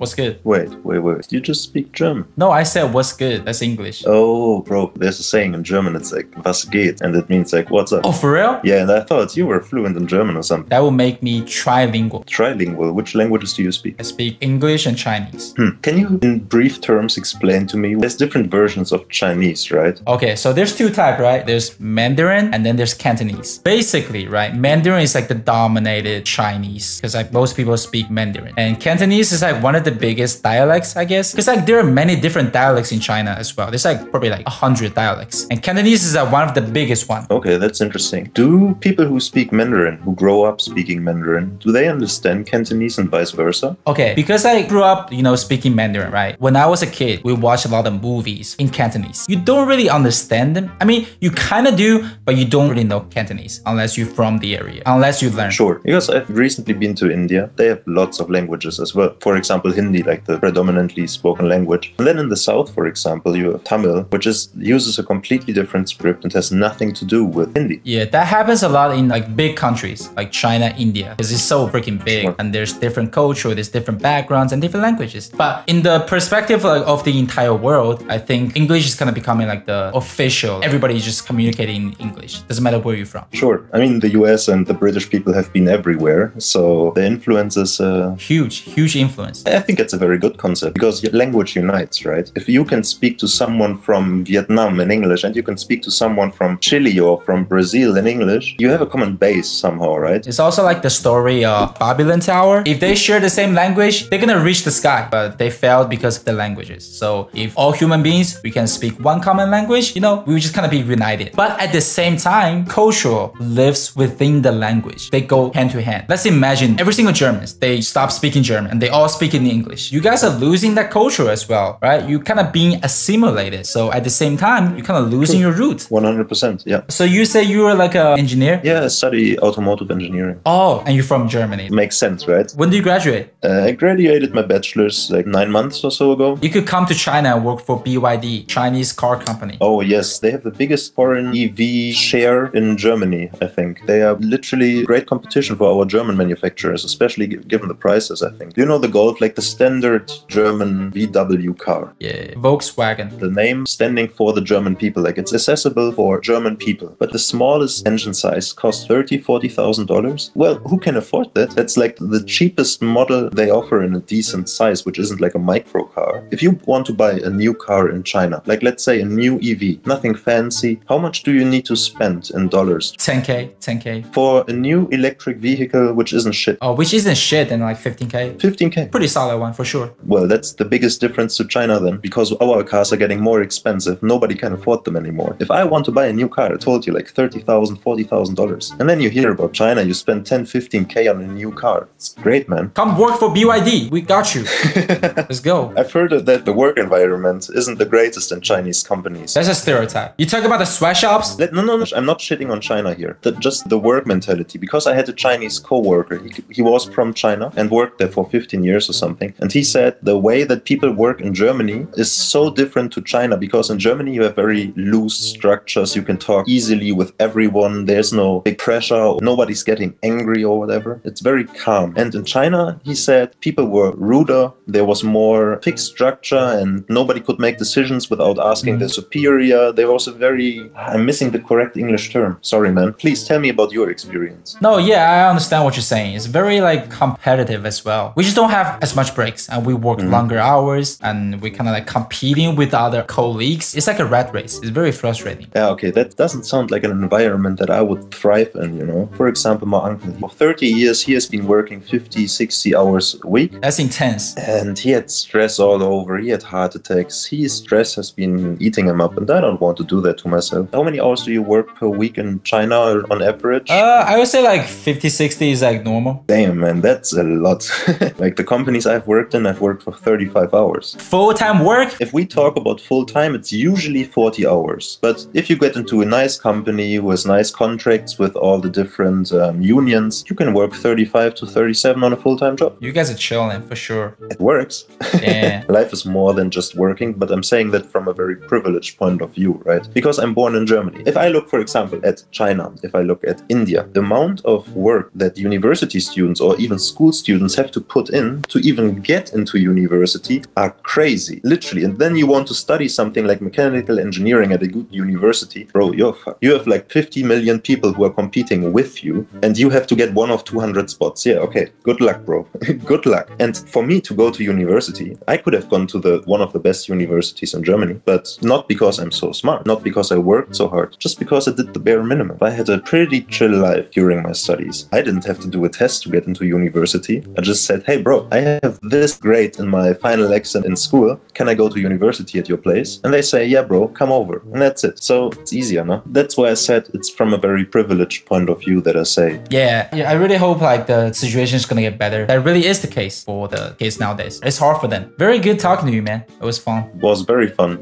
What's good? Wait. You just speak German. No, I said what's good. That's English. Oh, bro, there's a saying in German. It's like was geht, and it means like what's up. Oh, for real? Yeah, and I thought you were fluent in German or something. That will make me trilingual. Trilingual. Which languages do you speak? I speak English and Chinese. Can you, in brief terms, explain to me? There's different versions of Chinese, right? Okay, so there's two types, right? There's Mandarin and then there's Cantonese. Basically, right, Mandarin is like the dominated Chinese because like most people speak Mandarin. And Cantonese is like one of the biggest dialects, I guess. Because like there are many different dialects in China as well. There's like probably like 100 dialects. And Cantonese is like one of the biggest ones. Okay, that's interesting. Do people who speak Mandarin, who grow up speaking Mandarin, do they understand Cantonese and vice versa? Okay, because I grew up, speaking Mandarin, right? When I was a kid, we watched a lot of movies in Cantonese. You don't really understand them. I mean, you kind of do, but you don't really know Cantonese unless you're from the area, unless you learn. Sure, because I've recently been to India. They have lots of languages as well. For example, Hindi, like the predominantly spoken language. And then in the south, for example, you have Tamil, which uses a completely different script and has nothing to do with Hindi. Yeah, that happens a lot in like big countries like China, India, because it's so freaking big. Sure. And there's different culture, there's different backgrounds and different languages. But in the perspective of the entire world, I think English is kind of becoming like the official. Everybody is just communicating in English. Doesn't matter where you're from. Sure. I mean, the US and the British people have been everywhere. So the influence is... Huge influence. I think it's a very good concept because language unites, right? If you can speak to someone from Vietnam in English and you can speak to someone from Chile or from Brazil in English, you have a common base somehow, right? It's also like the story of Babylon Tower. If they share the same language, they're gonna reach the sky, but they failed because of the languages. So if all human beings, we can speak one common language, we would just kind of be united. But at the same time, culture lives within the language. They go hand to hand. Let's imagine every single Germans, they stop speaking German and they all speak in English. You guys are losing that culture as well, right? You kind of being assimilated. So at the same time, you're kind of losing your roots. 100%, yeah. So you say you were like an engineer? Yeah, I study automotive engineering. Oh, and you're from Germany. Makes sense, right? When did you graduate? I graduated my bachelor's like 9 months or so ago. You could come to China and work for BYD, Chinese car company. Oh yes, they have the biggest foreign EV share in Germany, I think. They are literally great competition for our German manufacturers, especially given the prices, I think. Do you know the Golf, like the standard German VW car? Yeah, Volkswagen. The name standing for the German people, like it's accessible for German people. But the smallest engine size costs $30,000-$40,000. Well, who can afford that? That's like the cheapest model they offer in a decent size, which isn't like a micro car. If you want to buy a new car in China, like let's say a new EV, nothing fancy, how much do you need to spend in dollars? 10K. For a new electric vehicle, which isn't shit. Oh, which isn't shit, then like 15K? 15K. Pretty solid one for sure. Well, that's the biggest difference to China then, because our cars are getting more expensive. Nobody can afford them anymore. If I want to buy a new car, I told you like $30,000, $40,000. And then you hear about China, you spend 10, 15K on a new car. It's great, man. Come work for BYD. We got you. Let's go. I've heard that the work environment isn't the greatest in Chinese companies. That's a stereotype. You talk about the sweatshops? No, I'm not shitting on China here. Just the work mentality. Because I had a Chinese co-worker. He was from China and worked there for 15 years or something. And he said the way that people work in Germany is so different to China, because in Germany you have very loose structures. You can talk easily with everyone. There's no big pressure. Nobody's getting angry or whatever. It's very calm. And in China, he said people were ruder. There was more fixed structure and nobody could make decisions without asking the superior. There was a very... I'm missing the correct English term. Sorry, man. Please tell me about your experience. No, yeah, I understand what you're saying. It's very like competitive as well. We just don't have as much breaks and we work longer hours and we kind of like competing with other colleagues. It's like a rat race. It's very frustrating. Yeah, okay, that doesn't sound like an environment that I would thrive in, For example, my uncle, for 30 years, he has been working 50, 60 hours a week. That's intense. And he had stress all over. He had heart attacks. His stress has been eating him up, and I don't want to do that to myself. How many hours do you work per week in China on average? I would say like 50, 60 is like normal. Damn, man, that's a lot. Like the companies I've worked in, I've worked for 35 hours. Full-time work? If we talk about full-time, it's usually 40 hours. But if you get into a nice company with nice contracts with all the different unions, you can work 35 to 37 on a full-time job. You guys are chilling for sure. It works. Yeah. Life is more than just working, but I'm saying that from a very privileged point of view, right? Because I'm born in Germany. If I look, for example, at China, if I look at India, the amount of work that university students or even school students have to put in to even you get into university are crazy, literally. And then you want to study something like mechanical engineering at a good university, bro, you're fucked. You have like 50 million people who are competing with you, and you have to get one of 200 spots. Yeah, okay, good luck, bro. Good luck. And for me to go to university, I could have gone to one of the best universities in Germany, but not because I'm so smart, not because I worked so hard, just because I did the bare minimum. I had a pretty chill life during my studies. I didn't have to do a test to get into university. I just said, hey bro, I have this grade in my final exam in school. Can I go to university at your place? And they say, yeah bro, come over. And that's it. So it's easier, no? That's why I said it's from a very privileged point of view that I say. Yeah, I really hope like the situation is gonna get better. That really is the case for the kids nowadays. It's hard for them. Very good talking to you, man. It was fun. It was very fun.